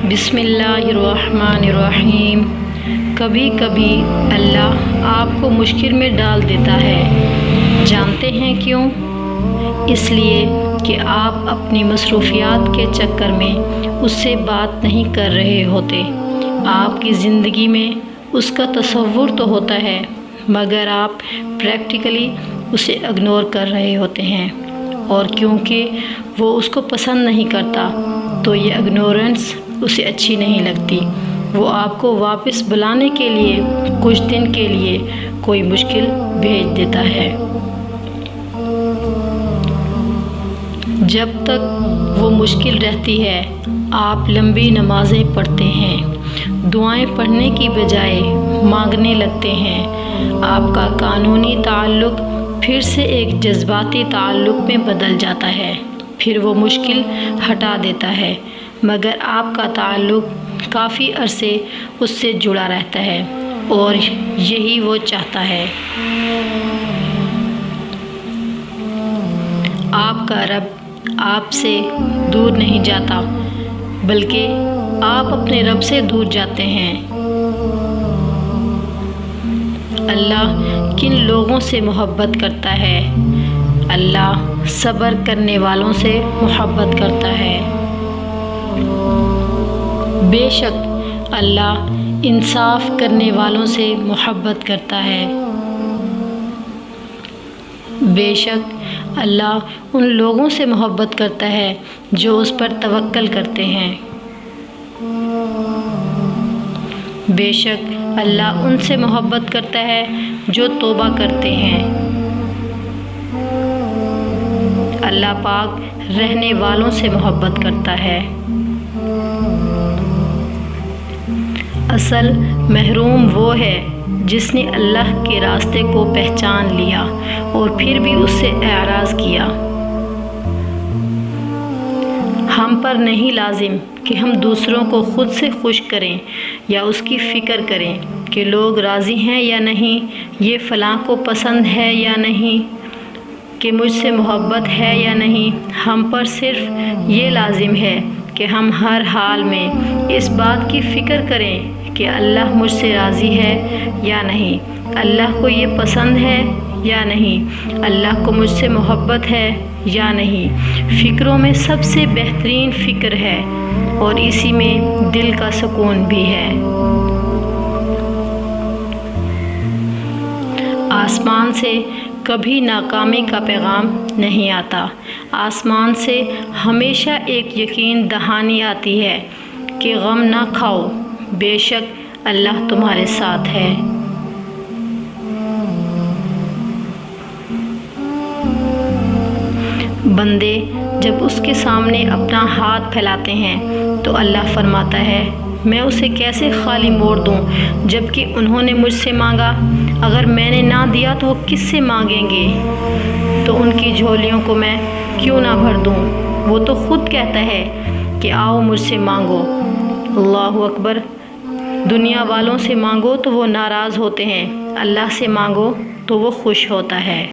बिस्मिल्लाहिर्रहमानिर्रहीम। कभी कभी अल्लाह आपको मुश्किल में डाल देता है। जानते हैं क्यों? इसलिए कि आप अपनी मसरूफियात के चक्कर में उससे बात नहीं कर रहे होते। आपकी ज़िंदगी में उसका तसव्वुर तो होता है, मगर आप प्रैक्टिकली उसे इग्नोर कर रहे होते हैं। और क्योंकि वो उसको पसंद नहीं करता, तो ये इग्नोरेंस उसे अच्छी नहीं लगती। वो आपको वापस बुलाने के लिए कुछ दिन के लिए कोई मुश्किल भेज देता है। जब तक वो मुश्किल रहती है, आप लंबी नमाज़ें पढ़ते हैं, दुआएं पढ़ने की बजाय मांगने लगते हैं। आपका कानूनी ताल्लुक़ फिर से एक जज्बाती ताल्लुक़ में बदल जाता है। फिर वो मुश्किल हटा देता है, मगर आपका ताल्लुक़ काफ़ी अरसे उससे जुड़ा रहता है, और यही वो चाहता है। आपका रब आपसे दूर नहीं जाता, बल्कि आप अपने रब से दूर जाते हैं। अल्लाह किन लोगों से मोहब्बत करता है? अल्लाह सब्र करने वालों से मोहब्बत करता है। बेशक अल्लाह इंसाफ करने वालों से मोहब्बत करता है। बेशक अल्लाह उन लोगों से मोहब्बत करता है जो उस पर तवक्कल करते हैं। बेशक अल्लाह उनसे मोहब्बत करता है जो तौबा करते हैं। अल्लाह पाक रहने वालों से मोहब्बत करता है। असल महरूम वो है जिसने अल्लाह के रास्ते को पहचान लिया और फिर भी उससे एराज़ किया। हम पर नहीं लाजिम कि हम दूसरों को ख़ुद से खुश करें या उसकी फ़िक्र करें कि लोग राज़ी हैं या नहीं, ये फ़लाँ को पसंद है या नहीं, कि मुझसे मोहब्बत है या नहीं। हम पर सिर्फ़ ये लाजिम है कि हम हर हाल में इस बात की फ़िक्र करें कि अल्लाह मुझसे राज़ी है या नहीं, अल्लाह को ये पसंद है या नहीं, अल्लाह को मुझसे मोहब्बत है या नहीं। फ़िक्रों में सबसे बेहतरीन फ़िक्र है, और इसी में दिल का सुकून भी है। आसमान से कभी नाकामी का पैगाम नहीं आता। आसमान से हमेशा एक यकीन दहानी आती है कि गम ना खाओ, बेशक अल्लाह तुम्हारे साथ है। बंदे जब उसके सामने अपना हाथ फैलाते हैं तो अल्लाह फरमाता है, मैं उसे कैसे खाली मोड़ दूं, जबकि उन्होंने मुझसे मांगा। अगर मैंने ना दिया तो वो किससे मांगेंगे? तो उनकी झोलियों को मैं क्यों ना भर दूं? वो तो खुद कहता है कि आओ मुझसे मांगो। अल्लाहु अकबर। दुनिया वालों से मांगो तो वो नाराज़ होते हैं, अल्लाह से मांगो तो वो खुश होता है।